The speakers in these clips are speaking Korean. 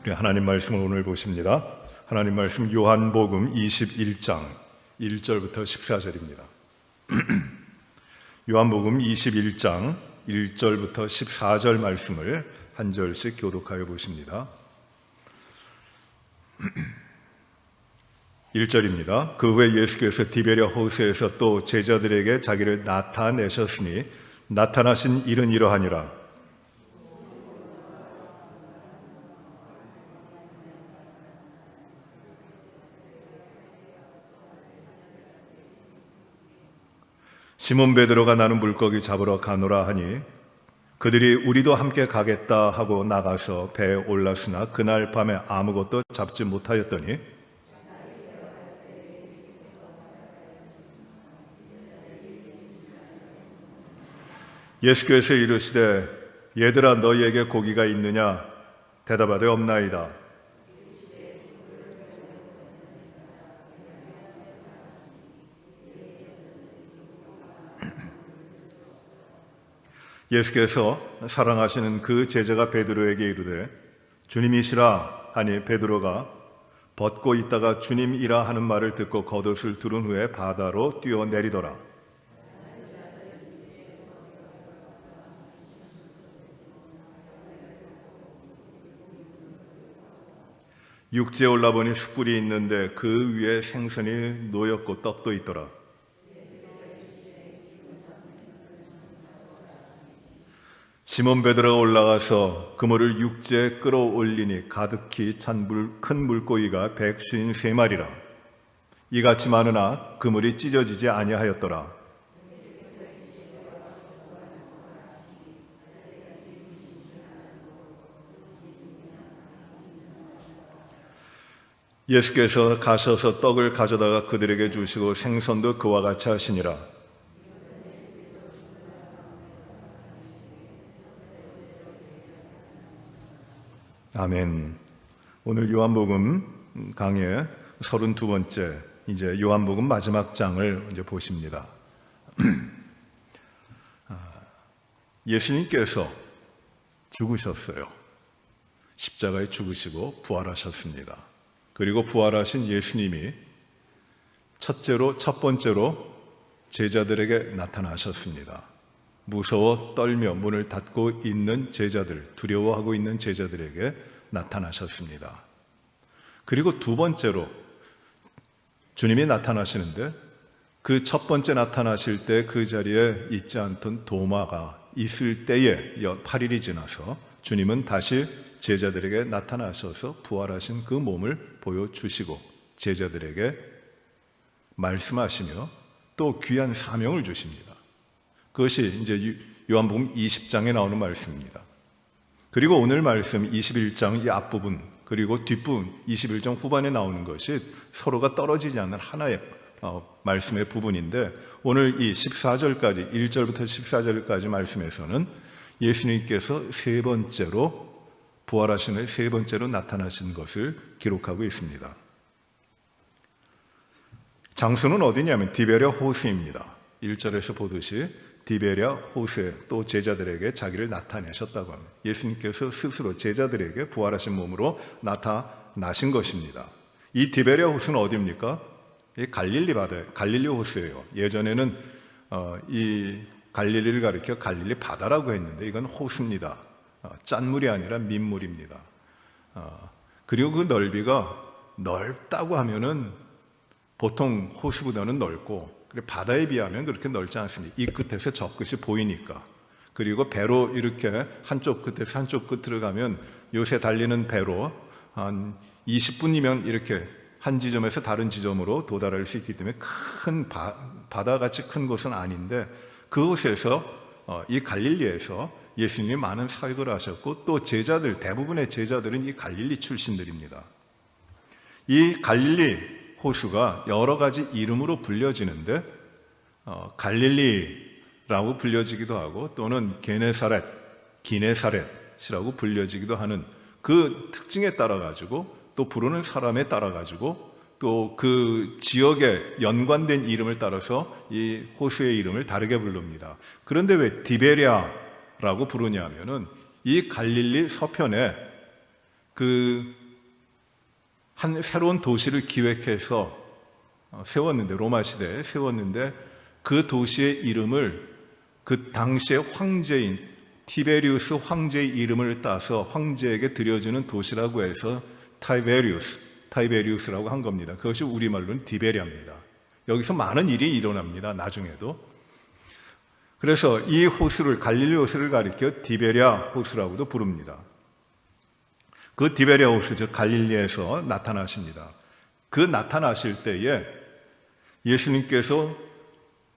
우리 하나님 말씀을 오늘 보십니다. 하나님 말씀 요한복음 21장 1절부터 14절입니다. 요한복음 21장 1절부터 14절 말씀을 한 절씩 교독하여 보십니다. 1절입니다. 그 후에 예수께서 디베랴 호수에서 또 제자들에게 자기를 나타내셨으니 나타나신 일은 이러하니라. 시몬 베드로가 나는 물고기 잡으러 가노라 하니 그들이 우리도 함께 가겠다 하고 나가서 배에 올랐으나 그날 밤에 아무것도 잡지 못하였더니 예수께서 이르시되 얘들아 너희에게 고기가 있느냐? 대답하되 없나이다. 예수께서 사랑하시는 그 제자가 베드로에게 이르되 주님이시라 하니 베드로가 벗고 있다가 주님이라 하는 말을 듣고 겉옷을 두른 후에 바다로 뛰어내리더라. 육지에 올라보니 숯불이 있는데 그 위에 생선이 놓였고 떡도 있더라. 시몬 베드로가 올라가서 그물을 육지에 끌어올리니 가득히 찬 큰 물고기가 153마리라. 이같이 많으나 그물이 찢어지지 아니하였더라. 예수께서 가셔서 떡을 가져다가 그들에게 주시고 생선도 그와 같이 하시니라. 아멘. 오늘 요한복음 강의 32번째 이제 요한복음 마지막 장을 이제 보십니다. 예수님께서 죽으셨어요. 십자가에 죽으시고 부활하셨습니다. 그리고 부활하신 예수님이 첫 번째로 제자들에게 나타나셨습니다. 무서워 떨며 문을 닫고 있는 제자들, 두려워하고 있는 제자들에게 나타나셨습니다. 그리고 두 번째로 주님이 나타나시는데 그 첫 번째 나타나실 때 그 자리에 있지 않던 도마가 있을 때에 8일이 지나서 주님은 다시 제자들에게 나타나셔서 부활하신 그 몸을 보여주시고 제자들에게 말씀하시며 또 귀한 사명을 주십니다. 그것이 이제 요한복음 20장에 나오는 말씀입니다. 그리고 오늘 말씀 21장 이 앞부분 그리고 뒷부분 21장 후반에 나오는 것이 서로가 떨어지지 않는 하나의 말씀의 부분인데 오늘 이 14절까지 1절부터 14절까지 말씀에서는 예수님께서 세 번째로 부활하신 후에 세 번째로 나타나신 것을 기록하고 있습니다. 장소는 어디냐면 디베랴 호수입니다. 1절에서 보듯이 디베랴 호수에 또 제자들에게 자기를 나타내셨다고 합니다. 예수님께서 스스로 제자들에게 부활하신 몸으로 나타나신 것입니다. 이 디베랴 호수는 어디입니까? 갈릴리 바다, 갈릴리 호수예요. 예전에는 이 갈릴리를 가리켜 갈릴리 바다라고 했는데 이건 호수입니다. 짠물이 아니라 민물입니다. 그리고 그 넓이가 넓다고 하면은 보통 호수보다는 넓고 바다에 비하면 그렇게 넓지 않습니다. 이 끝에서 저 끝이 보이니까. 그리고 배로 이렇게 한쪽 끝에서 한쪽 끝으로 가면 요새 달리는 배로 한 20분이면 이렇게 한 지점에서 다른 지점으로 도달할 수 있기 때문에 큰 바다같이 큰 곳은 아닌데 그곳에서 이 갈릴리에서 예수님이 많은 사역을 하셨고 또 제자들 대부분의 제자들은 이 갈릴리 출신들입니다. 이 갈릴리 호수가 여러 가지 이름으로 불려지는데 갈릴리라고 불려지기도 하고 또는 기네사렛이라고 불려지기도 하는 그 특징에 따라 가지고 또 부르는 사람에 따라 가지고 또 그 지역에 연관된 이름을 따라서 이 호수의 이름을 다르게 부릅니다. 그런데 왜 디베랴라고 부르냐면은 이 갈릴리 서편에 한 새로운 도시를 기획해서 세웠는데, 로마 시대에 세웠는데, 그 도시의 이름을 그 당시의 황제인 티베리우스 황제의 이름을 따서 황제에게 드려주는 도시라고 해서 타이베리우스라고 한 겁니다. 그것이 우리말로는 디베리아입니다. 여기서 많은 일이 일어납니다. 나중에도. 그래서 이 호수를, 갈릴리 호수를 가리켜 디베리아 호수라고도 부릅니다. 그 디베리아 호수, 즉 갈릴리에서 나타나십니다. 그 나타나실 때에 예수님께서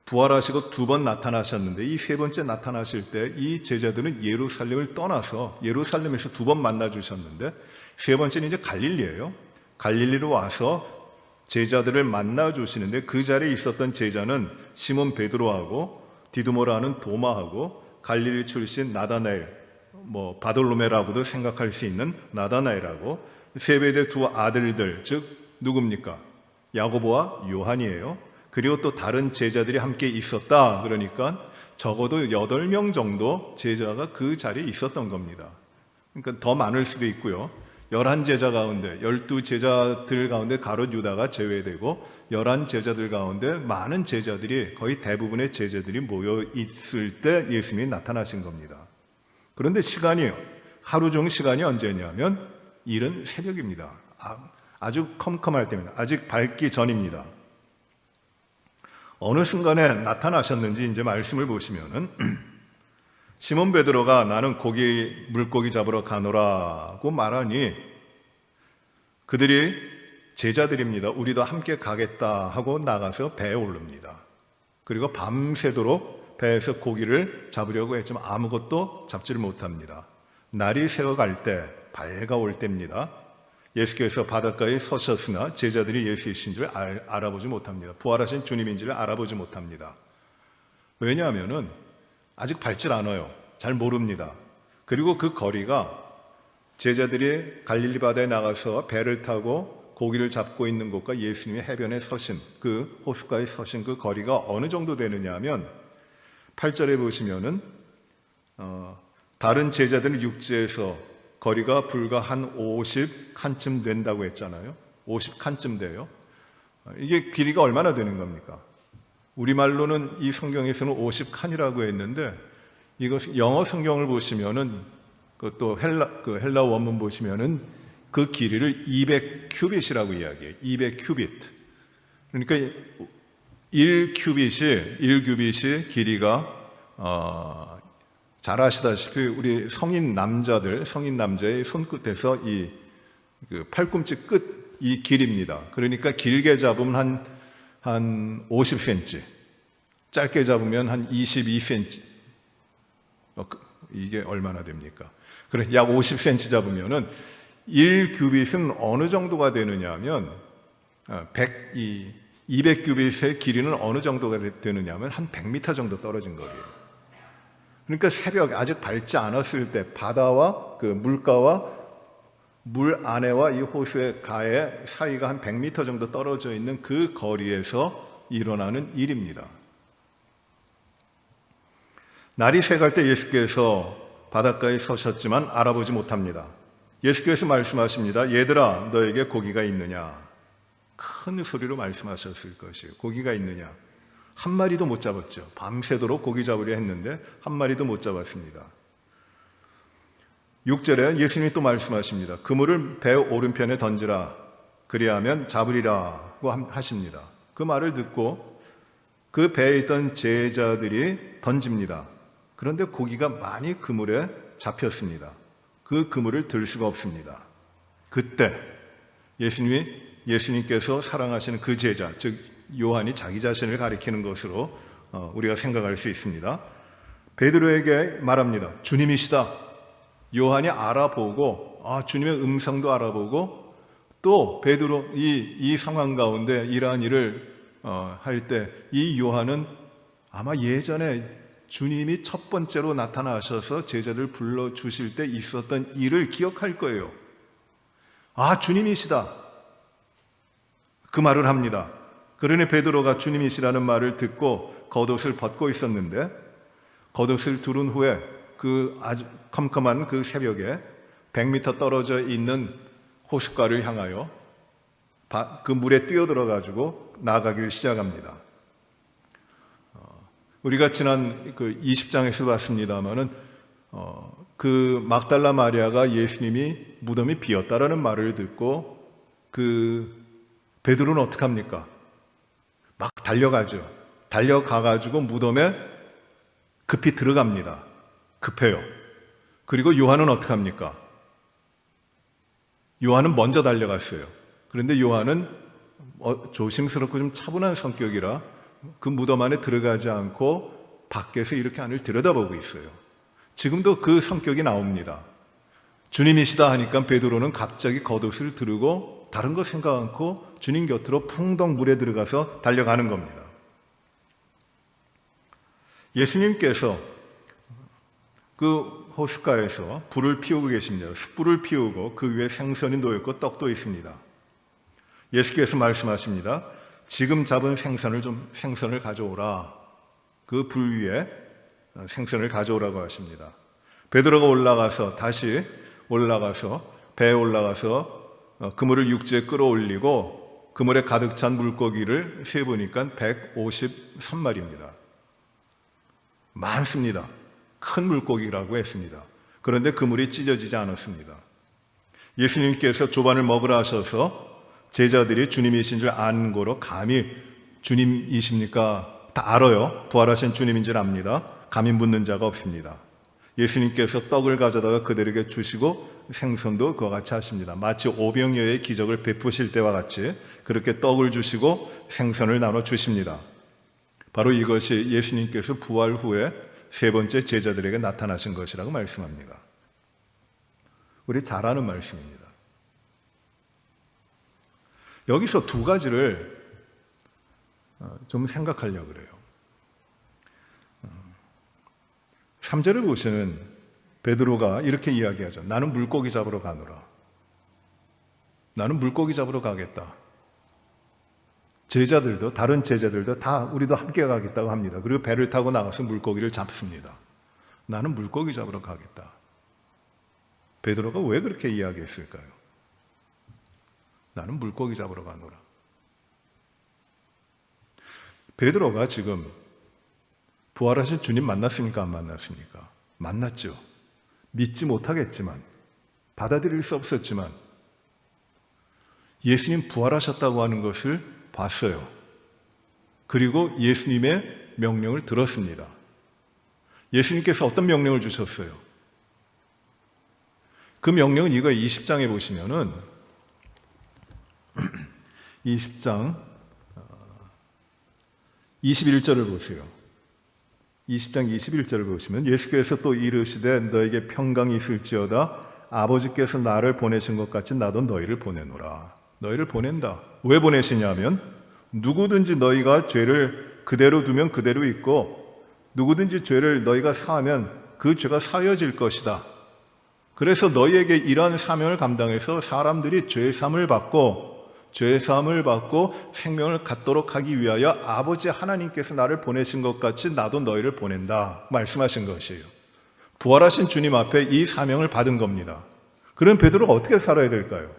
부활하시고 2번 나타나셨는데, 이 3번째 나타나실 때 이 제자들은 예루살렘을 떠나서 예루살렘에서 2번 만나 주셨는데, 3번째는 이제 갈릴리예요. 갈릴리로 와서 제자들을 만나 주시는데, 그 자리에 있었던 제자는 시몬 베드로하고 디두모라는 도마하고 갈릴리 출신 나다나엘, 바돌로메라고도 생각할 수 있는 나다나엘하고 세베대 2 아들들, 즉 누굽니까? 야고보와 요한이에요. 그리고 또 다른 제자들이 함께 있었다. 그러니까 적어도 8명 정도 제자가 그 자리에 있었던 겁니다. 그러니까 더 많을 수도 있고요. 11제자 가운데, 12제자들 가운데 가룟 유다가 제외되고 11제자들 가운데 많은 제자들이, 거의 대부분의 제자들이 모여 있을 때 예수님이 나타나신 겁니다. 그런데 시간이요, 하루 종일 시간이 언제냐면 이른 새벽입니다. 아주 컴컴할 때입니다. 아직 밝기 전입니다. 어느 순간에 나타나셨는지 이제 말씀을 보시면은 시몬 베드로가 나는 물고기 잡으러 가노라고 말하니 그들이 제자들입니다. 우리도 함께 가겠다 하고 나가서 배에 오릅니다. 그리고 밤새도록 배에서 고기를 잡으려고 했지만 아무것도 잡지를 못합니다. 날이 새어갈 때, 밝아올 때입니다. 예수께서 바닷가에 서셨으나 제자들이 예수이신 줄 알아보지 못합니다. 부활하신 주님인지를 알아보지 못합니다. 왜냐하면은 아직 밝질 않아요. 잘 모릅니다. 그리고 그 거리가 제자들이 갈릴리 바다에 나가서 배를 타고 고기를 잡고 있는 곳과 예수님이 해변에 서신, 그 호숫가에 서신 그 거리가 어느 정도 되느냐 하면 8절에 보시면은 다른 제자들은 육지에서 거리가 불과 한 50칸쯤 된다고 했잖아요. 50칸쯤 돼요. 이게 길이가 얼마나 되는 겁니까? 우리말로는 이 성경에서는 50칸이라고 했는데, 이것 영어 성경을 보시면은, 또 헬라 원문 보시면은 그 길이를 200큐빗이라고 이야기해요. 200큐빗. 그러니까 1큐빗이 길이가 잘 아시다시피 우리 성인 남자의 손끝에서 그 팔꿈치 끝 이 길입니다. 그러니까 길게 잡으면 한 50cm, 짧게 잡으면 한 22cm. 이게 얼마나 됩니까? 그래, 약 50cm 잡으면은 1규빗은 어느 정도가 되느냐 하면 200규빗의 길이는 어느 정도가 되느냐 하면 한 100m 정도 떨어진 거예요. 그러니까 새벽 아직 밝지 않았을 때 바다와 그 물가와 물 안에와 이 호수의 가에 사이가 한 100m 정도 떨어져 있는 그 거리에서 일어나는 일입니다. 날이 새갈 때 예수께서 바닷가에 서셨지만 알아보지 못합니다. 예수께서 말씀하십니다. 얘들아, 너에게 고기가 있느냐? 큰 소리로 말씀하셨을 것이에요. 고기가 있느냐? 한 마리도 못 잡았죠. 밤새도록 고기 잡으려 했는데 한 마리도 못 잡았습니다. 6절에 예수님이 또 말씀하십니다. 그물을 배 오른편에 던지라. 그리하면 잡으리라고 하십니다. 그 말을 듣고 그 배에 있던 제자들이 던집니다. 그런데 고기가 많이 그물에 잡혔습니다. 그 그물을 들 수가 없습니다. 그때 예수님께서 사랑하시는 그 제자, 즉 요한이 자기 자신을 가리키는 것으로 우리가 생각할 수 있습니다. 베드로에게 말합니다. 주님이시다. 요한이 알아보고 주님의 음성도 알아보고 또 베드로 이 상황 가운데 이러한 일을 할 때 이 요한은 아마 예전에 주님이 첫 번째로 나타나셔서 제자들 불러주실 때 있었던 일을 기억할 거예요. 주님이시다. 그 말을 합니다. 그러니 베드로가 주님이시라는 말을 듣고 겉옷을 벗고 있었는데 겉옷을 두른 후에 그 아주 컴컴한 그 새벽에 100m 떨어져 있는 호숫가를 향하여 그 물에 뛰어들어가지고 나가기를 시작합니다. 우리가 지난 그 20장에서 봤습니다마는 그 막달라 마리아가 예수님이 무덤이 비었다라는 말을 듣고 그 베드로는 어떻게 합니까? 막 달려가죠. 달려가가지고 무덤에 급히 들어갑니다. 급해요. 그리고 요한은 어떻게 합니까? 요한은 먼저 달려갔어요. 그런데 요한은 조심스럽고 좀 차분한 성격이라 그 무덤 안에 들어가지 않고 밖에서 이렇게 안을 들여다보고 있어요. 지금도 그 성격이 나옵니다. 주님이시다 하니까 베드로는 갑자기 겉옷을 두르고 다른 거 생각 않고 주님 곁으로 풍덩 물에 들어가서 달려가는 겁니다. 예수님께서 그 호숫가에서 불을 피우고 계십니다. 숯불을 피우고 그 위에 생선이 놓여있고 떡도 있습니다. 예수께서 말씀하십니다. 지금 잡은 생선을 가져오라. 그 불 위에 생선을 가져오라고 하십니다. 베드로가 다시 올라가서 배에 올라가서 그물을 육지에 끌어올리고 그물에 가득 찬 물고기를 세보니까 153마리입니다. 많습니다. 큰 물고기라고 했습니다. 그런데 그물이 찢어지지 않았습니다. 예수님께서 조반을 먹으라 하셔서 제자들이 주님이신 줄 아는 거로 감히 주님이십니까? 다 알아요. 부활하신 주님인 줄 압니다. 감히 묻는 자가 없습니다. 예수님께서 떡을 가져다가 그들에게 주시고 생선도 그와 같이 하십니다. 마치 오병이어의 기적을 베푸실 때와 같이 그렇게 떡을 주시고 생선을 나눠 주십니다. 바로 이것이 예수님께서 부활 후에 세 번째 제자들에게 나타나신 것이라고 말씀합니다. 우리 잘 아는 말씀입니다. 여기서 두 가지를 좀 생각하려고 그래요. 3절을 보시면 베드로가 이렇게 이야기하죠. 나는 물고기 잡으러 가노라. 나는 물고기 잡으러 가겠다. 다른 제자들도 다 우리도 함께 가겠다고 합니다. 그리고 배를 타고 나가서 물고기를 잡습니다. 나는 물고기 잡으러 가겠다. 베드로가 왜 그렇게 이야기했을까요? 나는 물고기 잡으러 가노라. 베드로가 지금 부활하신 주님 만났습니까? 안 만났습니까? 만났죠. 믿지 못하겠지만, 받아들일 수 없었지만 예수님 부활하셨다고 하는 것을 봤어요. 그리고 예수님의 명령을 들었습니다. 예수님께서 어떤 명령을 주셨어요? 그 명령은 이거 20장에 보시면은 20장 21절을 보세요. 20장 21절을 보시면 예수께서 또 이르시되 너에게 평강이 있을지어다 아버지께서 나를 보내신 것 같이 나도 너희를 보내노라. 너희를 보낸다. 왜 보내시냐면 누구든지 너희가 죄를 그대로 두면 그대로 있고 누구든지 죄를 너희가 사하면 그 죄가 사여질 것이다. 그래서 너희에게 이러한 사명을 감당해서 사람들이 죄사함을 받고 생명을 갖도록 하기 위하여 아버지 하나님께서 나를 보내신 것 같이 나도 너희를 보낸다 말씀하신 것이에요. 부활하신 주님 앞에 이 사명을 받은 겁니다. 그럼 베드로가 어떻게 살아야 될까요?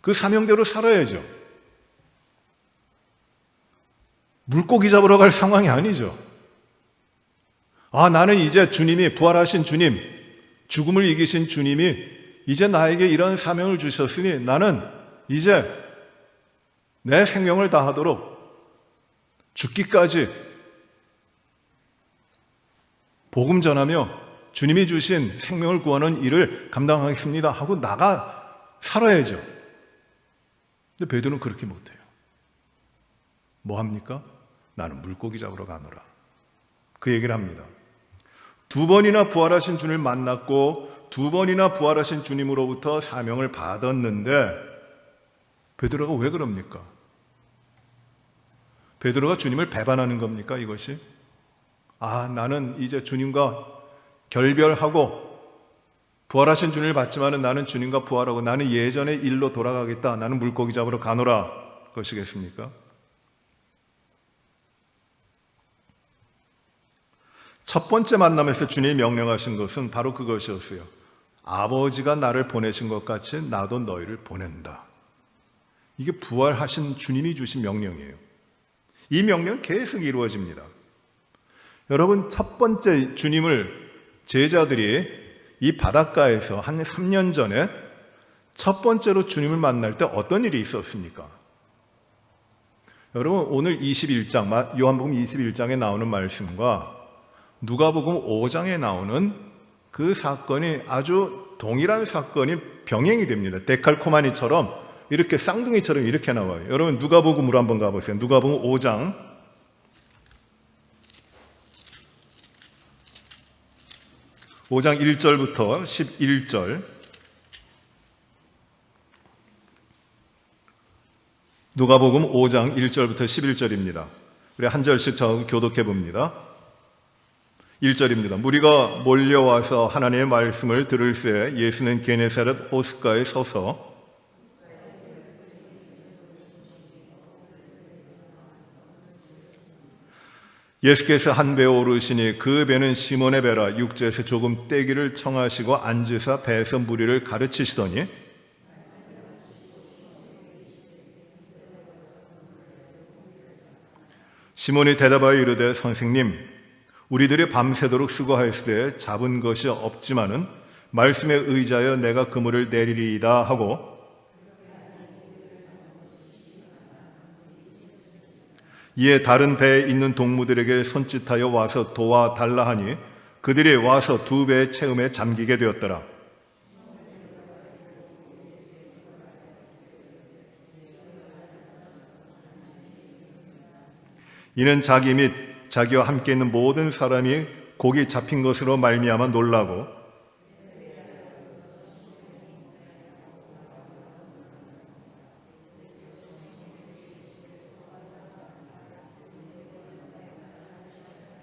그 사명대로 살아야죠. 물고기 잡으러 갈 상황이 아니죠. 나는 이제 주님이 부활하신 주님, 죽음을 이기신 주님이 이제 나에게 이런 사명을 주셨으니 나는 이제 내 생명을 다하도록 죽기까지 복음 전하며 주님이 주신 생명을 구하는 일을 감당하겠습니다 하고 나가 살아야죠. 근데 베드로는 그렇게 못해요. 뭐 합니까? 나는 물고기 잡으러 가노라. 그 얘기를 합니다. 2번이나 부활하신 주님을 만났고 2번이나 부활하신 주님으로부터 사명을 받았는데 베드로가 왜 그럽니까? 베드로가 주님을 배반하는 겁니까, 이것이? 나는 이제 주님과 결별하고 부활하신 주님을 받지만은 나는 주님과 부활하고 나는 예전의 일로 돌아가겠다. 나는 물고기 잡으러 가노라. 것이겠습니까? 첫 번째 만남에서 주님이 명령하신 것은 바로 그것이었어요. 아버지가 나를 보내신 것 같이 나도 너희를 보낸다. 이게 부활하신 주님이 주신 명령이에요. 이 명령 계속 이루어집니다. 여러분, 첫 번째 주님을 제자들이 이 바닷가에서 한 3년 전에 첫 번째로 주님을 만날 때 어떤 일이 있었습니까? 여러분, 오늘 21장, 요한복음 21장에 나오는 말씀과 누가복음 5장에 나오는 그 사건이 아주 동일한 사건이 병행이 됩니다. 데칼코마니처럼 이렇게 쌍둥이처럼 이렇게 나와요. 여러분, 누가복음으로 한번 가보세요. 누가복음 5장 1절부터 11절. 누가복음 5장 1절부터 11절입니다. 우리 한 절씩 저 교독해 봅니다. 1절입니다. 무리가 몰려와서 하나님의 말씀을 들을새 예수는 게네사렛 호숫가에 서서 예수께서 한 배에 오르시니 그 배는 시몬의 배라. 육지에서 조금 떼기를 청하시고 앉으사 배에서 무리를 가르치시더니 시몬이 대답하여 이르되 선생님, 우리들이 밤새도록 수고하였으되 잡은 것이 없지만은 말씀에 의지하여 내가 그물을 내리리이다 하고 이에 다른 배에 있는 동무들에게 손짓하여 와서 도와달라 하니 그들이 와서 두 배의 채음에 잠기게 되었더라. 이는 자기 및 자기와 함께 있는 모든 사람이 고기 잡힌 것으로 말미암아 놀라고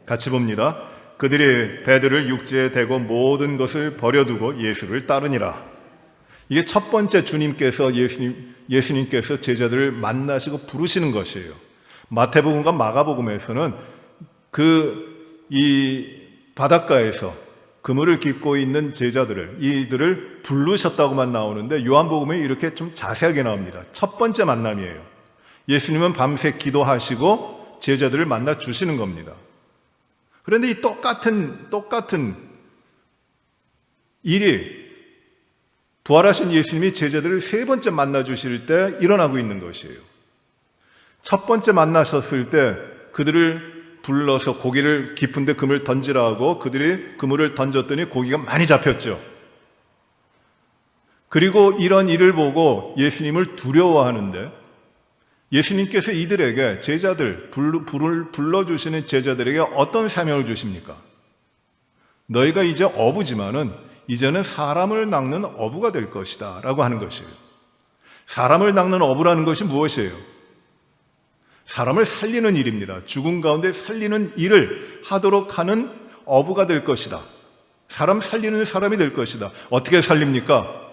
같이 봅니다. 그들이 배들을 육지에 대고 모든 것을 버려두고 예수를 따르니라. 이게 첫 번째 주님께서 예수님께서 제자들을 만나시고 부르시는 것이에요. 마태복음과 마가복음에서는 이 바닷가에서 그물을 깃고 있는 제자들을 이들을 부르셨다고만 나오는데 요한복음에 이렇게 좀 자세하게 나옵니다. 첫 번째 만남이에요. 예수님은 밤새 기도하시고 제자들을 만나 주시는 겁니다. 그런데 이 똑같은 일이 부활하신 예수님이 제자들을 세 번째 만나 주실 때 일어나고 있는 것이에요. 첫 번째 만나셨을 때 그들을 불러서 고기를 깊은데 그물을 던지라 하고 그들이 그물을 던졌더니 고기가 많이 잡혔죠. 그리고 이런 일을 보고 예수님을 두려워하는데 예수님께서 이들에게 제자들, 불러주시는 제자들에게 어떤 사명을 주십니까? 너희가 이제 어부지만은 이제는 사람을 낚는 어부가 될 것이다 라고 하는 것이에요. 사람을 낚는 어부라는 것이 무엇이에요? 사람을 살리는 일입니다. 죽은 가운데 살리는 일을 하도록 하는 어부가 될 것이다. 사람 살리는 사람이 될 것이다. 어떻게 살립니까?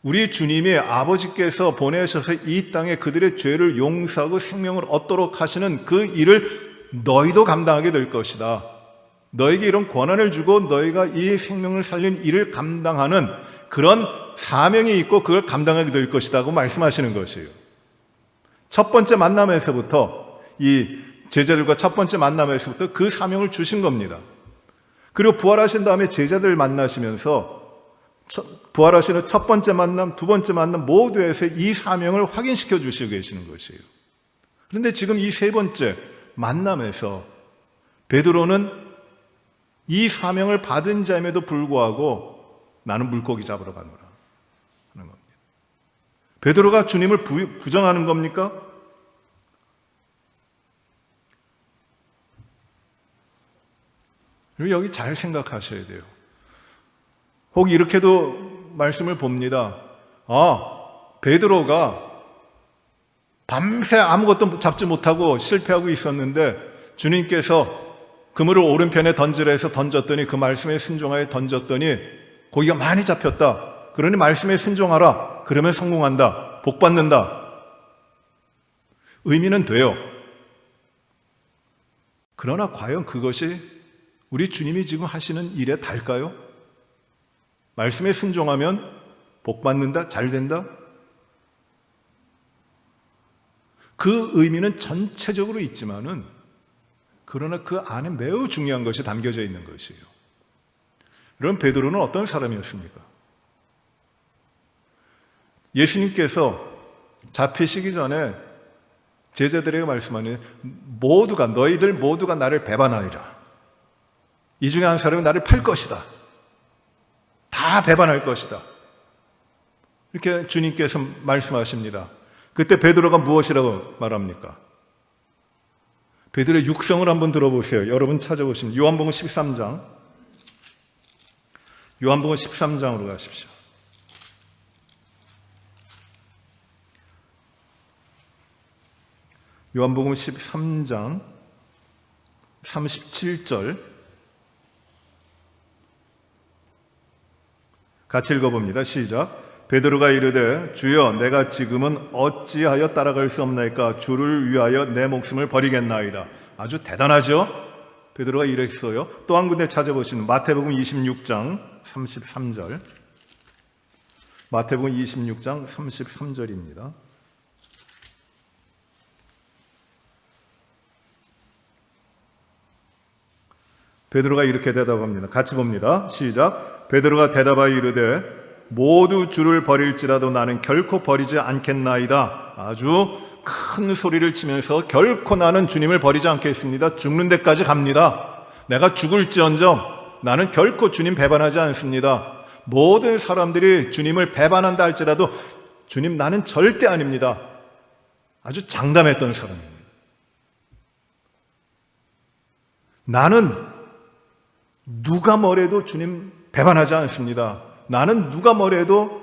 우리 주님이 아버지께서 보내셔서 이 땅에 그들의 죄를 용서하고 생명을 얻도록 하시는 그 일을 너희도 감당하게 될 것이다. 너에게 이런 권한을 주고 너희가 이 생명을 살린 일을 감당하는 그런 사명이 있고 그걸 감당하게 될 것이다 고 말씀하시는 것이에요. 첫 번째 만남에서부터 이 제자들과 첫 번째 만남에서부터 그 사명을 주신 겁니다. 그리고 부활하신 다음에 제자들 만나시면서 부활하시는 첫 번째 만남, 두 번째 만남 모두에서 이 사명을 확인시켜 주시고 계시는 것이에요. 그런데 지금 이 세 번째 만남에서 베드로는 이 사명을 받은 자임에도 불구하고 나는 물고기 잡으러 가노라 하는 겁니다. 베드로가 주님을 부정하는 겁니까? 그리고 여기 잘 생각하셔야 돼요. 혹 이렇게도 말씀을 봅니다. 베드로가 밤새 아무것도 잡지 못하고 실패하고 있었는데 주님께서 그물을 오른편에 던지라 해서 던졌더니 그 말씀에 순종하여 던졌더니 고기가 많이 잡혔다. 그러니 말씀에 순종하라. 그러면 성공한다. 복 받는다. 의미는 돼요. 그러나 과연 그것이 우리 주님이 지금 하시는 일에 달까요? 말씀에 순종하면 복 받는다, 잘 된다. 그 의미는 전체적으로 있지만은 그러나 그 안에 매우 중요한 것이 담겨져 있는 것이에요. 그럼 베드로는 어떤 사람이었습니까? 예수님께서 잡히시기 전에 제자들에게 말씀하는 너희들 모두가 나를 배반하리라. 이 중에 한 사람이 나를 팔 것이다. 다 배반할 것이다. 이렇게 주님께서 말씀하십니다. 그때 베드로가 무엇이라고 말합니까? 베드로의 육성을 한번 들어보세요. 여러분 찾아보시면 요한복음 13장. 요한복음 13장으로 가십시오. 요한복음 13장 37절 같이 읽어봅니다. 시작. 베드로가 이르되 주여 내가 지금은 어찌하여 따라갈 수 없나이까? 주를 위하여 내 목숨을 버리겠나이다. 아주 대단하죠? 베드로가 이랬어요. 또 한 군데 찾아보시면 마태복음 26장 33절. 마태복음 26장 33절입니다. 베드로가 이렇게 대답합니다. 같이 봅니다. 시작. 베드로가 대답하여 이르되 모두 주를 버릴지라도 나는 결코 버리지 않겠나이다. 아주 큰 소리를 치면서 결코 나는 주님을 버리지 않겠습니다. 죽는 데까지 갑니다. 내가 죽을지언정 나는 결코 주님 배반하지 않습니다. 모든 사람들이 주님을 배반한다 할지라도 주님 나는 절대 아닙니다. 아주 장담했던 사람입니다. 나는 누가 뭐래도 주님 배반하지 않습니다. 나는 누가 뭐래도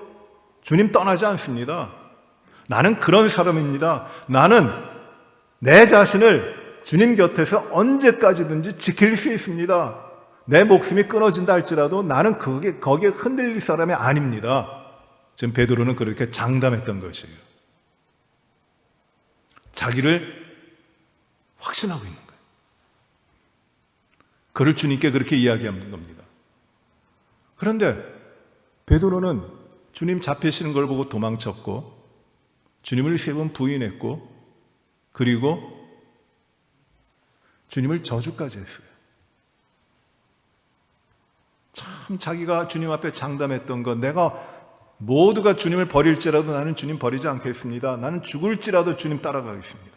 주님 떠나지 않습니다. 나는 그런 사람입니다. 나는 내 자신을 주님 곁에서 언제까지든지 지킬 수 있습니다. 내 목숨이 끊어진다 할지라도 나는 거기에 흔들릴 사람이 아닙니다. 지금 베드로는 그렇게 장담했던 것이에요. 자기를 확신하고 있는 거예요. 그를 주님께 그렇게 이야기하는 겁니다. 그런데 베드로는 주님 잡히시는 걸 보고 도망쳤고 주님을 3번 부인했고 그리고 주님을 저주까지 했어요. 참 자기가 주님 앞에 장담했던 것, 내가 모두가 주님을 버릴지라도 나는 주님 버리지 않겠습니다. 나는 죽을지라도 주님 따라가겠습니다.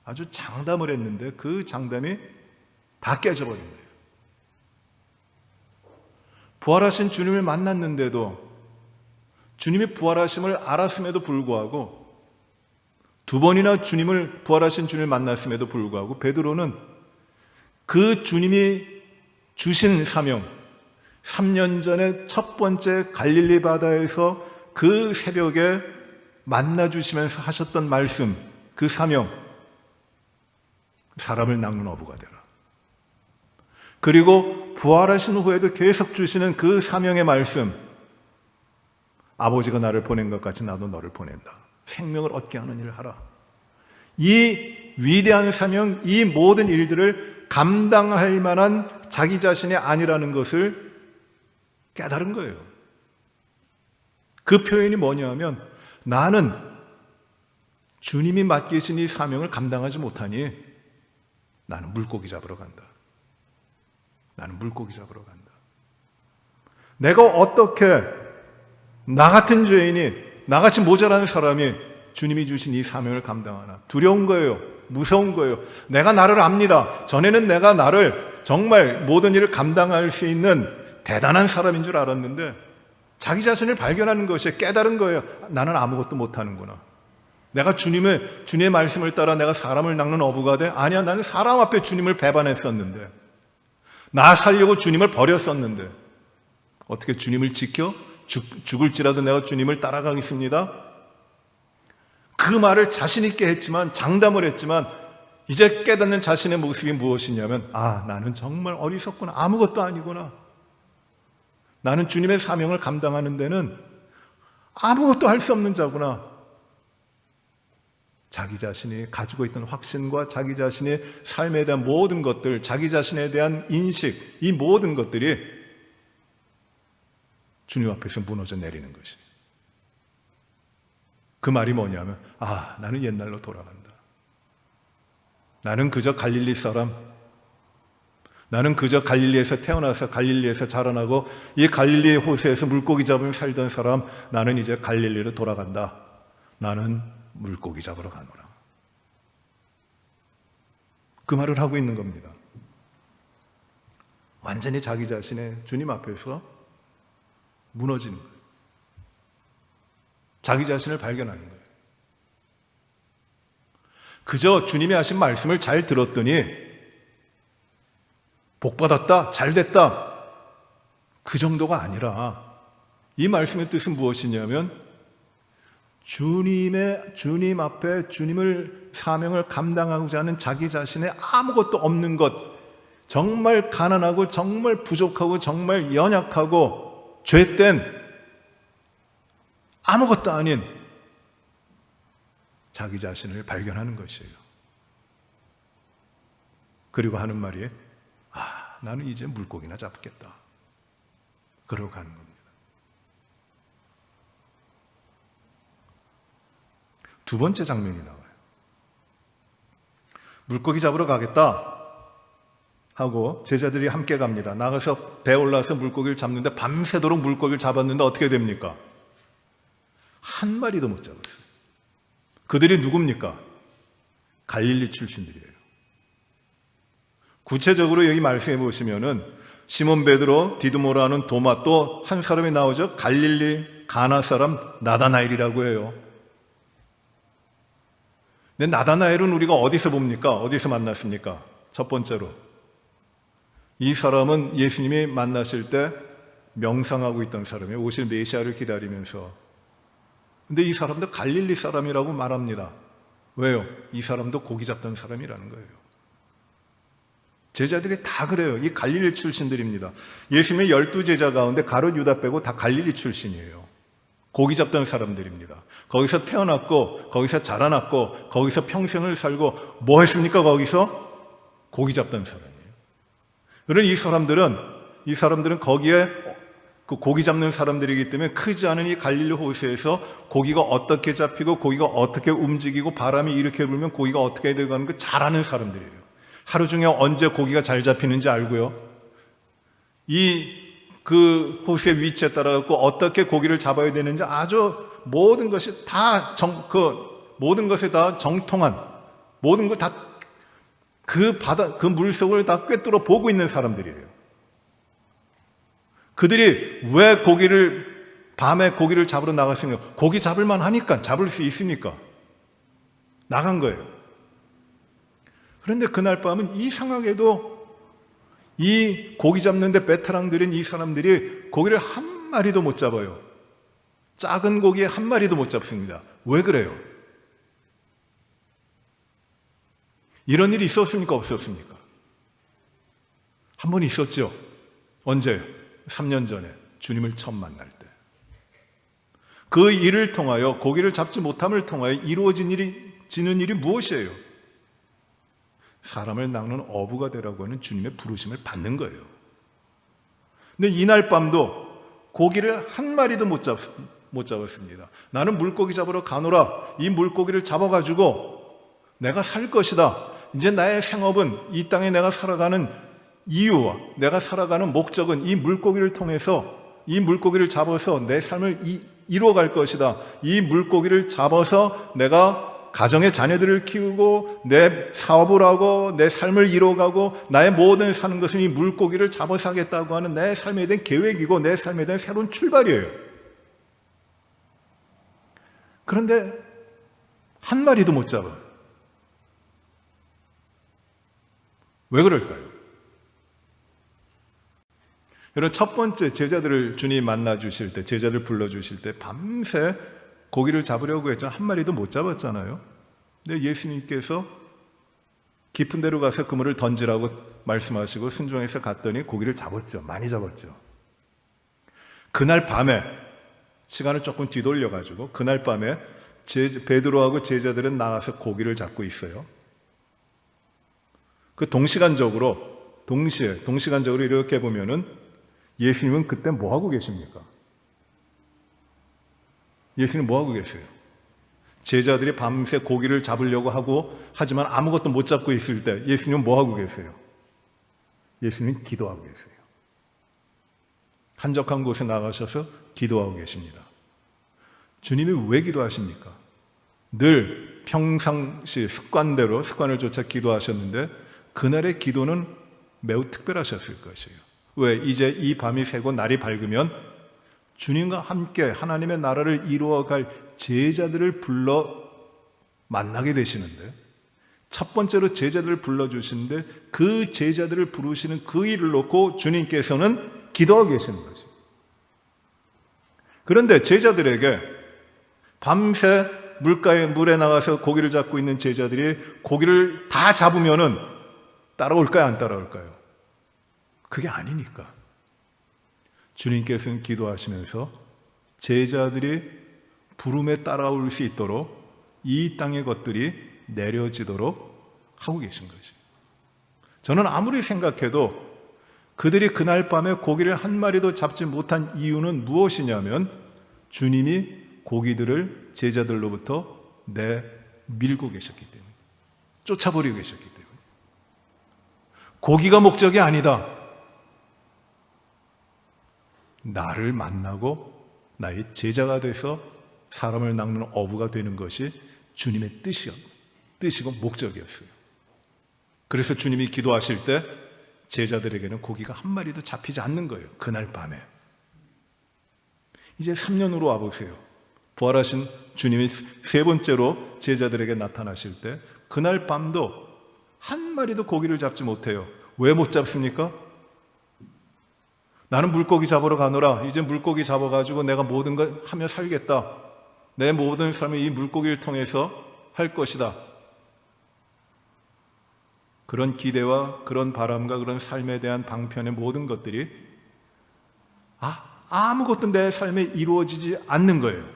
아주 장담을 했는데 그 장담이 다 깨져버린 거예요. 부활하신 주님을 만났는데도 주님이 부활하심을 알았음에도 불구하고 2번이나 부활하신 주님을 만났음에도 불구하고 베드로는 그 주님이 주신 사명, 3년 전에 첫 번째 갈릴리 바다에서 그 새벽에 만나주시면서 하셨던 말씀, 그 사명, 사람을 낚는 어부가 되라. 그리고 부활하신 후에도 계속 주시는 그 사명의 말씀, 아버지가 나를 보낸 것 같이 나도 너를 보낸다. 생명을 얻게 하는 일을 하라. 이 위대한 사명, 이 모든 일들을 감당할 만한 자기 자신이 아니라는 것을 깨달은 거예요. 그 표현이 뭐냐면 나는 주님이 맡기신 이 사명을 감당하지 못하니 나는 물고기 잡으러 간다. 나는 물고기 잡으러 간다. 내가 어떻게 나 같은 죄인이, 나같이 모자란 사람이 주님이 주신 이 사명을 감당하나. 두려운 거예요. 무서운 거예요. 내가 나를 압니다. 전에는 내가 나를 정말 모든 일을 감당할 수 있는 대단한 사람인 줄 알았는데 자기 자신을 발견하는 것이 깨달은 거예요. 나는 아무것도 못하는구나. 내가 주님의 말씀을 따라 내가 사람을 낚는 어부가 돼? 아니야, 나는 사람 앞에 주님을 배반했었는데, 나 살려고 주님을 버렸었는데 어떻게 주님을 지켜? 죽을지라도 내가 주님을 따라가겠습니다. 그 말을 자신 있게 했지만, 장담을 했지만 이제 깨닫는 자신의 모습이 무엇이냐면, 나는 정말 어리석구나. 아무것도 아니구나. 나는 주님의 사명을 감당하는 데는 아무것도 할 수 없는 자구나. 자기 자신이 가지고 있던 확신과 자기 자신의 삶에 대한 모든 것들, 자기 자신에 대한 인식, 이 모든 것들이 주님 앞에서 무너져 내리는 것이. 그 말이 뭐냐면, 나는 옛날로 돌아간다. 나는 그저 갈릴리 사람, 나는 그저 갈릴리에서 태어나서 갈릴리에서 자라나고 이 갈릴리의 호수에서 물고기 잡으며 살던 사람, 나는 이제 갈릴리로 돌아간다. 나는 물고기 잡으러 가노라. 그 말을 하고 있는 겁니다. 완전히 자기 자신의 주님 앞에서 무너지는 거예요. 자기 자신을 발견하는 거예요. 그저 주님이 하신 말씀을 잘 들었더니 복받았다, 잘됐다, 그 정도가 아니라 이 말씀의 뜻은 무엇이냐면 주님 앞에 주님을 사명을 감당하고자 하는 자기 자신의 아무것도 없는 것, 정말 가난하고 정말 부족하고 정말 연약하고 죄된 아무것도 아닌 자기 자신을 발견하는 것이에요. 그리고 하는 말이 나는 이제 물고기나 잡겠다. 그러고 가는 겁니다. 두 번째 장면이 나와요. 물고기 잡으러 가겠다 하고 제자들이 함께 갑니다. 나가서 배 올라서 물고기를 잡는데 밤새도록 물고기를 잡았는데 어떻게 됩니까? 한 마리도 못 잡았어요. 그들이 누굽니까? 갈릴리 출신들이에요. 구체적으로 여기 말씀해 보시면은 시몬 베드로, 디두모라는 도마, 또 한 사람이 나오죠. 갈릴리 가나 사람 나다나엘이라고 해요. 근데 나다나엘은 우리가 어디서 봅니까? 어디서 만났습니까? 첫 번째로 이 사람은 예수님이 만나실 때 명상하고 있던 사람이에요. 오실 메시아를 기다리면서. 근데 이 사람도 갈릴리 사람이라고 말합니다. 왜요? 이 사람도 고기 잡던 사람이라는 거예요. 제자들이 다 그래요. 이 갈릴리 출신들입니다. 예수님의 12제자 가운데 가룟 유다 빼고 다 갈릴리 출신이에요. 고기 잡던 사람들입니다. 거기서 태어났고 거기서 자라났고 거기서 평생을 살고 뭐 했습니까? 거기서 고기 잡던 사람이에요. 그런 이 사람들은 거기에 그 고기 잡는 사람들이기 때문에 크지 않은 이 갈릴리 호수에서 고기가 어떻게 잡히고 고기가 어떻게 움직이고 바람이 이렇게 불면 고기가 어떻게 되고 하는 걸 잘 아는 사람들이에요. 하루 중에 언제 고기가 잘 잡히는지 알고요. 그 호수의 위치에 따라 갖고 어떻게 고기를 잡아야 되는지 아주 모든 것이 다 모든 것에 다 정통한, 모든 걸 다 그 바다, 그 물속을 다 꿰뚫어 보고 있는 사람들이에요. 그들이 왜 밤에 고기를 잡으러 나갔습니까? 고기 잡을만 하니까, 잡을 수 있으니까 나간 거예요. 그런데 그날 밤은 이상하게도 이 고기 잡는데 베테랑들인 이 사람들이 고기를 한 마리도 못 잡아요. 작은 고기에 한 마리도 못 잡습니다. 왜 그래요? 이런 일이 있었습니까? 없었습니까? 한 번 있었죠. 언제? 3년 전에 주님을 처음 만날 때. 그 일을 통하여, 고기를 잡지 못함을 통하여 이루어지는 일이 무엇이에요? 사람을 낚는 어부가 되라고 하는 주님의 부르심을 받는 거예요. 근데 이날 밤도 고기를 한 마리도 못 잡았습니다. 나는 물고기 잡으러 가노라. 이 물고기를 잡아가지고 내가 살 것이다. 이제 나의 생업은, 이 땅에 내가 살아가는 이유와 내가 살아가는 목적은 이 물고기를 통해서, 이 물고기를 잡아서 내 삶을 이루어갈 것이다. 이 물고기를 잡아서 내가 가정의 자녀들을 키우고 내 사업을 하고 내 삶을 이루어가고 나의 모든 사는 것은 이 물고기를 잡아서 하겠다고 하는 내 삶에 대한 계획이고 내 삶에 대한 새로운 출발이에요. 그런데 한 마리도 못 잡아요. 왜 그럴까요? 여러분, 첫 번째 제자들을 주님 만나 주실 때, 제자들 불러 주실 때 밤새 고기를 잡으려고 했죠. 한 마리도 못 잡았잖아요. 근데 예수님께서 깊은 데로 가서 그물을 던지라고 말씀하시고 순종해서 갔더니 고기를 잡았죠. 많이 잡았죠. 그날 밤에, 시간을 조금 뒤돌려 가지고 그날 밤에 베드로하고 제자들은 나가서 고기를 잡고 있어요. 그 동시간적으로 이렇게 보면은 예수님은 그때 뭐 하고 계십니까? 예수님 뭐 하고 계세요? 제자들이 밤새 고기를 잡으려고 하고 하지만 아무것도 못 잡고 있을 때 예수님은 뭐 하고 계세요? 예수님은 기도하고 계세요. 한적한 곳에 나가셔서 기도하고 계십니다. 주님이 왜 기도하십니까? 늘 평상시 습관을 쫓아 기도하셨는데 그날의 기도는 매우 특별하셨을 것이에요. 왜? 이제 이 밤이 새고 날이 밝으면 주님과 함께 하나님의 나라를 이루어갈 제자들을 불러 만나게 되시는데, 첫 번째로 제자들을 불러주시는데 그 제자들을 부르시는 그 일을 놓고 주님께서는 기도하고 계시는 거죠. 그런데 제자들에게 밤새 물에 나가서 고기를 잡고 있는 제자들이 고기를 다 잡으면은 따라올까요? 안 따라올까요? 그게 아니니까. 주님께서는 기도하시면서 제자들이 부름에 따라올 수 있도록 이 땅의 것들이 내려지도록 하고 계신 거죠. 저는 아무리 생각해도 그들이 그날 밤에 고기를 한 마리도 잡지 못한 이유는 무엇이냐면 주님이 고기들을 제자들로부터 밀고 계셨기 때문에, 쫓아버리고 계셨기 때문에. 고기가 목적이 아니다. 나를 만나고 나의 제자가 돼서 사람을 낚는 어부가 되는 것이 주님의 뜻이고 목적이었어요. 그래서 주님이 기도하실 때 제자들에게는 고기가 한 마리도 잡히지 않는 거예요. 그날 밤에. 이제 3년 후로 와보세요. 부활하신 주님이 세 번째로 제자들에게 나타나실 때 그날 밤도 한 마리도 고기를 잡지 못해요. 왜 못 잡습니까? 나는 물고기 잡으러 가노라. 이제 물고기 잡아가지고 내가 모든 걸 하며 살겠다. 내 모든 삶을 이 물고기를 통해서 할 것이다. 그런 기대와 그런 바람과 그런 삶에 대한 방편의 모든 것들이 아무것도 내 삶에 이루어지지 않는 거예요.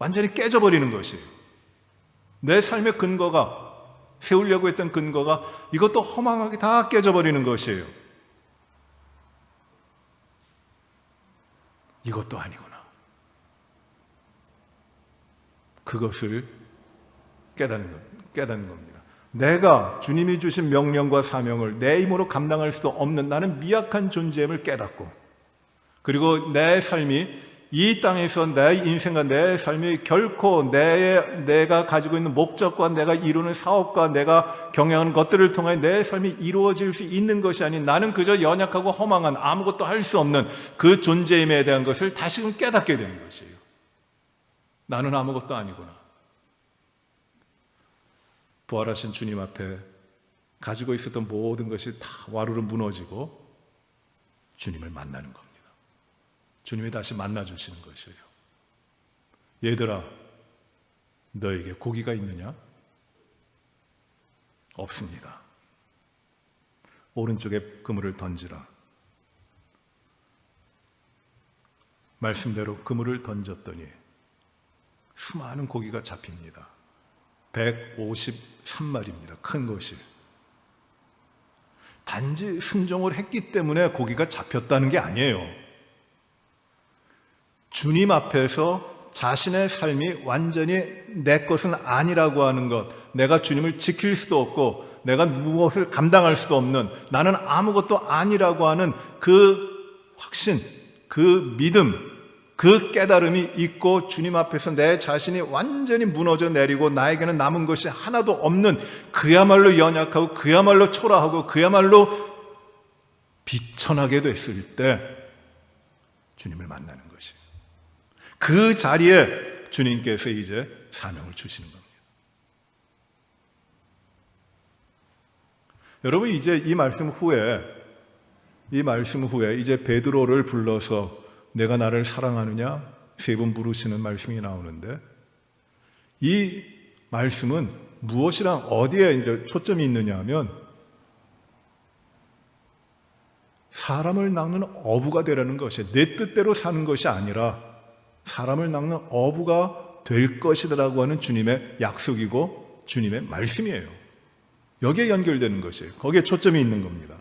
완전히 깨져버리는 것이에요. 내 삶의 근거가, 세우려고 했던 근거가 이것도 허망하게 다 깨져버리는 것이에요. 이것도 아니구나. 그것을 깨닫는 겁니다. 내가 주님이 주신 명령과 사명을 내 힘으로 감당할 수도 없는 나는 미약한 존재임을 깨닫고, 그리고 내 삶이 이 땅에서 내 인생과 내 삶이 결코 내가 가지고 있는 목적과 내가 이루는 사업과 내가 경영하는 것들을 통해 내 삶이 이루어질 수 있는 것이 아닌 나는 그저 연약하고 허망한 아무것도 할 수 없는 그 존재임에 대한 것을 다시금 깨닫게 되는 것이에요. 나는 아무것도 아니구나. 부활하신 주님 앞에 가지고 있었던 모든 것이 다 와르르 무너지고 주님을 만나는 겁니다. 주님이 다시 만나주시는 것이에요. 얘들아, 너에게 고기가 있느냐? 없습니다. 오른쪽에 그물을 던지라. 말씀대로 그물을 던졌더니 수많은 고기가 잡힙니다. 153마리입니다. 큰 것이. 단지 순종을 했기 때문에 고기가 잡혔다는 게 아니에요. 주님 앞에서 자신의 삶이 완전히 내 것은 아니라고 하는 것, 내가 주님을 지킬 수도 없고 내가 무엇을 감당할 수도 없는, 나는 아무것도 아니라고 하는 그 확신, 그 믿음, 그 깨달음이 있고 주님 앞에서 내 자신이 완전히 무너져 내리고 나에게는 남은 것이 하나도 없는, 그야말로 연약하고 그야말로 초라하고 그야말로 비천하게 됐을 때 주님을 만나는 것이에요. 그 자리에 주님께서 이제 사명을 주시는 겁니다. 여러분, 이제 이 말씀 후에 이제 베드로를 불러서 내가 나를 사랑하느냐 3번 부르시는 말씀이 나오는데, 이 말씀은 무엇이랑 어디에 이제 초점이 있느냐 하면 사람을 낚는 어부가 되라는 것이에요. 내 뜻대로 사는 것이 아니라 사람을 낚는 어부가 될 것이라고 하는 주님의 약속이고 주님의 말씀이에요. 여기에 연결되는 것이에요. 거기에 초점이 있는 겁니다.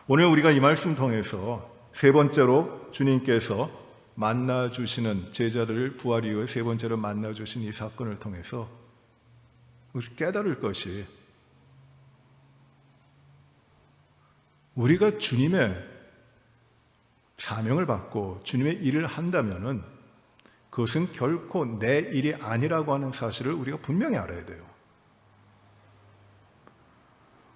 오늘 우리가 이 말씀 통해서 세 번째로 주님께서 만나주시는 제자들을 부활 이후에 세 번째로 만나주신 이 사건을 통해서 깨달을 것이, 우리가 주님의 사명을 받고 주님의 일을 한다면은 그것은 결코 내 일이 아니라고 하는 사실을 우리가 분명히 알아야 돼요.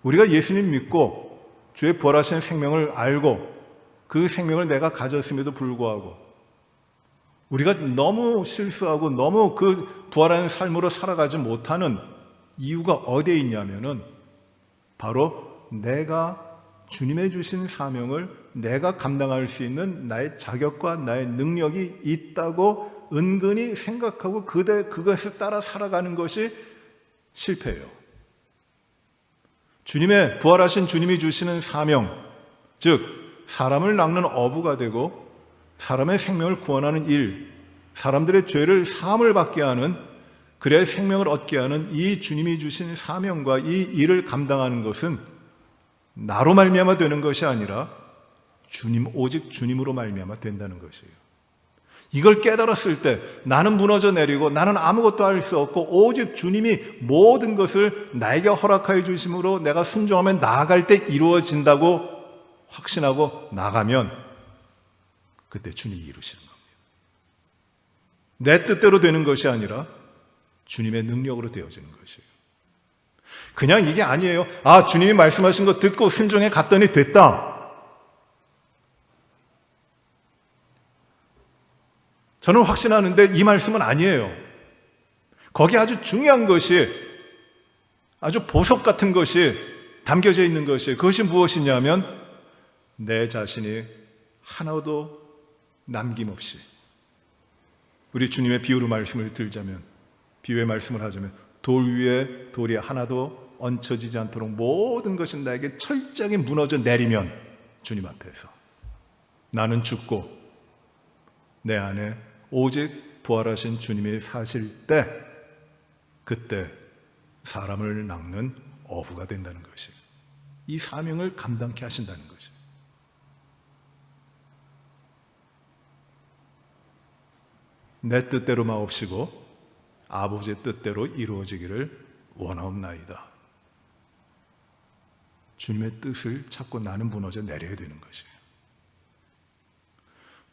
우리가 예수님 믿고 주의 부활하신 생명을 알고 그 생명을 내가 가졌음에도 불구하고 우리가 너무 실수하고 너무 그 부활하는 삶으로 살아가지 못하는 이유가 어디에 있냐면은 바로 내가 주님의 주신 사명을 내가 감당할 수 있는 나의 자격과 나의 능력이 있다고 은근히 생각하고 그것을 따라 살아가는 것이 실패예요. 주님의 부활하신 주님이 주시는 사명, 즉 사람을 낚는 어부가 되고 사람의 생명을 구원하는 일, 사람들의 죄를 사함을 받게 하는, 그래야 생명을 얻게 하는 이 주님이 주신 사명과 이 일을 감당하는 것은 나로 말미암아 되는 것이 아니라 오직 주님으로 말미암아 된다는 것이에요. 이걸 깨달았을 때 나는 무너져 내리고 나는 아무것도 할 수 없고 오직 주님이 모든 것을 나에게 허락하여 주심으로 내가 순종하면 나아갈 때 이루어진다고 확신하고 나가면 그때 주님이 이루시는 겁니다. 내 뜻대로 되는 것이 아니라 주님의 능력으로 되어지는 것이에요. 그냥 이게 아니에요. 주님이 말씀하신 거 듣고 순종해 갔더니 됐다. 저는 확신하는데 이 말씀은 아니에요. 거기 아주 중요한 것이, 아주 보석 같은 것이 담겨져 있는 것이에요. 그것이 무엇이냐면 내 자신이 하나도 남김없이, 우리 주님의 비유로 말씀을 들자면, 비유의 말씀을 하자면 돌 위에 돌이 하나도 얹혀지지 않도록 모든 것이 나에게 철저하게 무너져 내리면 주님 앞에서 나는 죽고 내 안에 오직 부활하신 주님이 사실 때, 그때 사람을 낚는 어부가 된다는 것이에요. 이 사명을 감당케 하신다는 것이에요. 내 뜻대로 마옵시고 아버지의 뜻대로 이루어지기를 원하옵나이다. 주님의 뜻을 찾고 나는 무너져 내려야 되는 것이에요.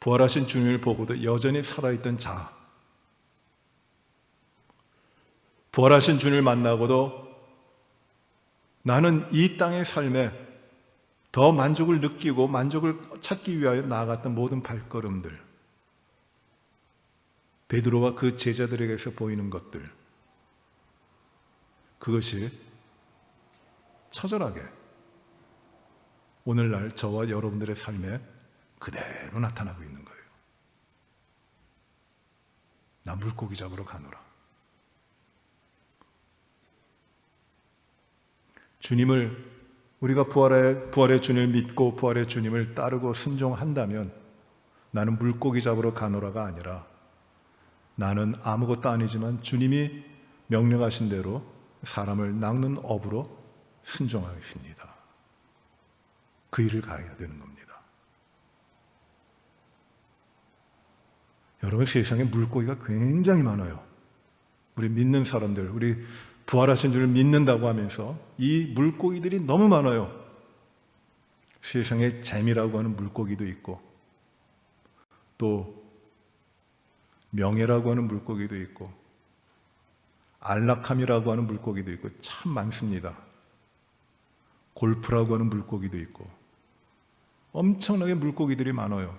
부활하신 주님을 보고도 여전히 살아있던 자, 부활하신 주님을 만나고도 나는 이 땅의 삶에 더 만족을 느끼고 만족을 찾기 위하여 나아갔던 모든 발걸음들, 베드로와 그 제자들에게서 보이는 것들, 그것이 처절하게 오늘날 저와 여러분들의 삶에 그대로 나타나고 있는 거예요. 나 물고기 잡으러 가노라. 주님을, 우리가 부활의 주님을 믿고 부활의 주님을 따르고 순종한다면 나는 물고기 잡으러 가노라가 아니라 나는 아무것도 아니지만 주님이 명령하신 대로 사람을 낚는 업으로 순종하겠습니다. 그 일을 가야 되는 겁니다. 여러분, 세상에 물고기가 굉장히 많아요. 우리 믿는 사람들, 우리 부활하신 주를 믿는다고 하면서 이 물고기들이 너무 많아요. 세상에 재미라고 하는 물고기도 있고, 또 명예라고 하는 물고기도 있고, 안락함이라고 하는 물고기도 있고, 참 많습니다. 골프라고 하는 물고기도 있고, 엄청나게 물고기들이 많아요.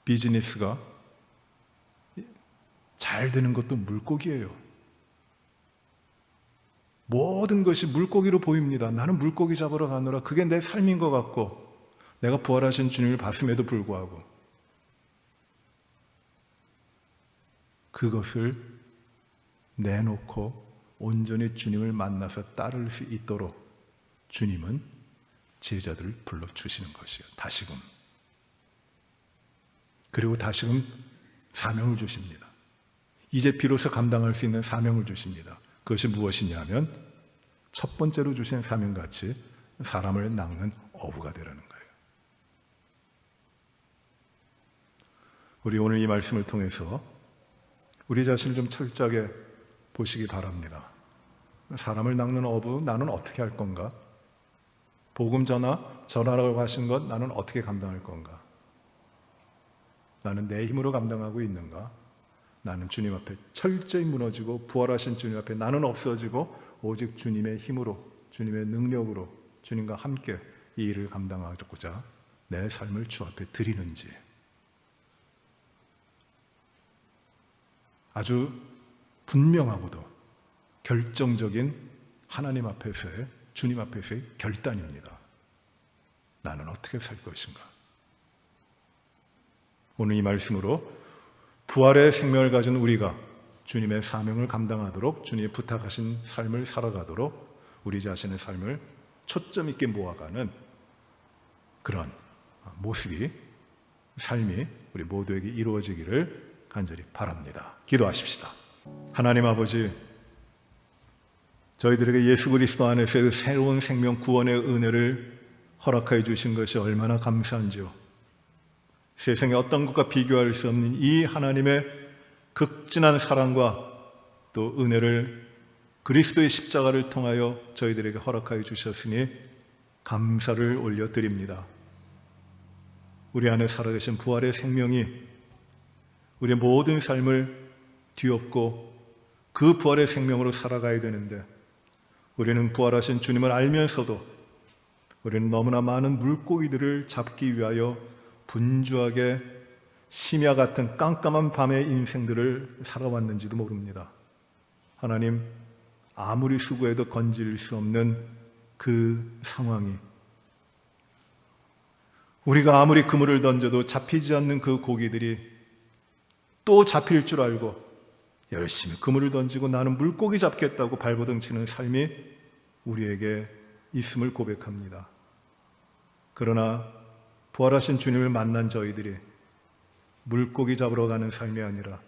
비즈니스가 잘 되는 것도 물고기예요. 모든 것이 물고기로 보입니다. 나는 물고기 잡으러 가노라. 그게 내 삶인 것 같고, 내가 부활하신 주님을 봤음에도 불구하고 그것을 내놓고 온전히 주님을 만나서 따를 수 있도록 주님은 제자들을 불러주시는 것이에요. 다시금. 그리고 다시금 사명을 주십니다. 이제 비로소 감당할 수 있는 사명을 주십니다. 그것이 무엇이냐면 첫 번째로 주신 사명같이 사람을 낚는 어부가 되라는 거예요. 우리 오늘 이 말씀을 통해서 우리 자신을 좀 철저하게 보시기 바랍니다. 사람을 낚는 어부 나는 어떻게 할 건가? 복음 전하라고 하신 것 나는 어떻게 감당할 건가? 나는 내 힘으로 감당하고 있는가? 나는 주님 앞에 철저히 무너지고 부활하신 주님 앞에 나는 없어지고 오직 주님의 힘으로, 주님의 능력으로 주님과 함께 이 일을 감당하고자 내 삶을 주 앞에 드리는지, 아주 분명하고도 결정적인 하나님 앞에서의, 주님 앞에서의 결단입니다. 나는 어떻게 살 것인가? 오늘 이 말씀으로 부활의 생명을 가진 우리가 주님의 사명을 감당하도록, 주님이 부탁하신 삶을 살아가도록 우리 자신의 삶을 초점 있게 모아가는 그런 모습이, 삶이 우리 모두에게 이루어지기를 간절히 바랍니다. 기도하십시다. 하나님 아버지, 저희들에게 예수 그리스도 안에서의 새로운 생명 구원의 은혜를 허락하여 주신 것이 얼마나 감사한지요. 세상에 어떤 것과 비교할 수 없는 이 하나님의 극진한 사랑과 또 은혜를 그리스도의 십자가를 통하여 저희들에게 허락하여 주셨으니 감사를 올려드립니다. 우리 안에 살아계신 부활의 생명이 우리의 모든 삶을 뒤엎고 그 부활의 생명으로 살아가야 되는데, 우리는 부활하신 주님을 알면서도 우리는 너무나 많은 물고기들을 잡기 위하여 분주하게 심야 같은 깜깜한 밤의 인생들을 살아왔는지도 모릅니다. 하나님, 아무리 수고해도 건질 수 없는 그 상황이, 우리가 아무리 그물을 던져도 잡히지 않는 그 고기들이 또 잡힐 줄 알고 열심히 그물을 던지고 나는 물고기 잡겠다고 발버둥 치는 삶이 우리에게 있음을 고백합니다. 그러나 부활하신 주님을 만난 저희들이 물고기 잡으러 가는 삶이 아니라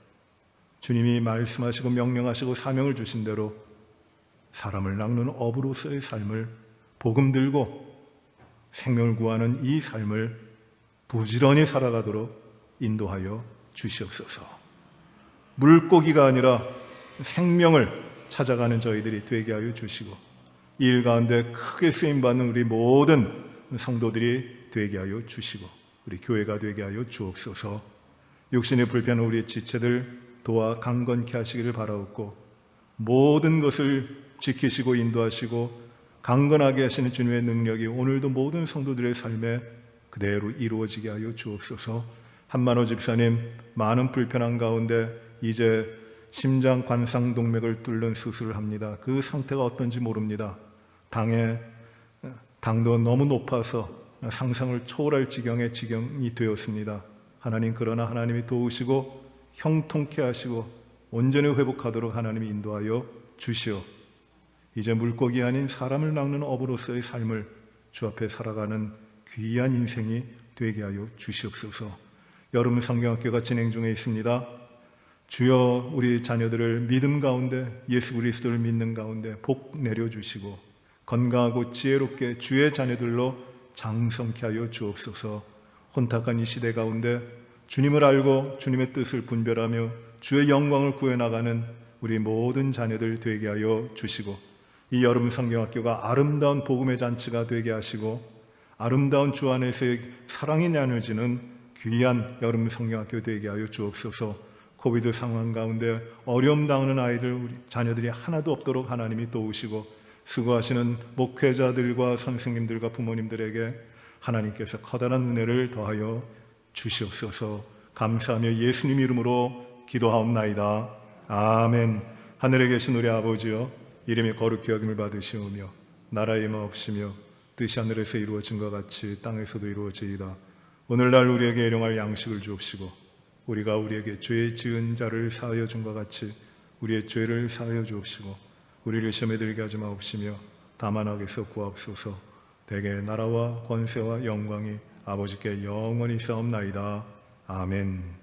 주님이 말씀하시고 명령하시고 사명을 주신 대로 사람을 낚는 어부로서의 삶을, 복음 들고 생명을 구하는 이 삶을 부지런히 살아가도록 인도하여 주시옵소서. 물고기가 아니라 생명을 찾아가는 저희들이 되게 하여 주시고, 이 일 가운데 크게 쓰임받는 우리 모든 성도들이 되게 하여 주시고, 우리 교회가 되게 하여 주옵소서. 육신의 불편한 우리의 지체들 도와 강건케 하시기를 바라옵고, 모든 것을 지키시고 인도하시고 강건하게 하시는 주님의 능력이 오늘도 모든 성도들의 삶에 그대로 이루어지게 하여 주옵소서. 한만호 집사님, 많은 불편한 가운데 이제 심장 관상 동맥을 뚫는 수술을 합니다. 그 상태가 어떤지 모릅니다. 당도 너무 높아서 상상을 초월할 지경이 되었습니다. 하나님, 그러나 하나님이 도우시고 형통케 하시고 온전히 회복하도록 하나님이 인도하여 주시오. 이제 물고기 아닌 사람을 낚는 어부로서의 삶을 주 앞에 살아가는 귀한 인생이 되게 하여 주시옵소서. 여름 성경학교가 진행 중에 있습니다. 주여, 우리 자녀들을 믿음 가운데, 예수 그리스도를 믿는 가운데 복 내려주시고 건강하고 지혜롭게 주의 자녀들로 장성케 하여 주옵소서. 혼탁한 이 시대 가운데 주님을 알고 주님의 뜻을 분별하며 주의 영광을 구해나가는 우리 모든 자녀들 되게 하여 주시고, 이 여름 성경학교가 아름다운 복음의 잔치가 되게 하시고 아름다운 주 안에서의 사랑이 나눠지는 귀한 여름 성경학교 되게 하여 주옵소서. 코비드 상황 가운데 어려움 당하는 아이들, 우리 자녀들이 하나도 없도록 하나님이 도우시고, 수고하시는 목회자들과 선생님들과 부모님들에게 하나님께서 커다란 은혜를 더하여 주시옵소서. 감사하며 예수님 이름으로 기도하옵나이다. 아멘. 하늘에 계신 우리 아버지여, 이름이 거룩히 여김을 받으시오며 나라의 임하옵시며 뜻이 하늘에서 이루어진 것 같이 땅에서도 이루어지이다. 오늘날 우리에게 일용할 양식을 주옵시고, 우리가 우리에게 죄 지은 자를 사하여 준 것 같이 우리의 죄를 사하여 주옵시고, 우리를 시험에 들게 하지 마옵시며 다만 악에서 구하옵소서. 대개 나라와 권세와 영광이 아버지께 영원히 있사옵나이다. 아멘.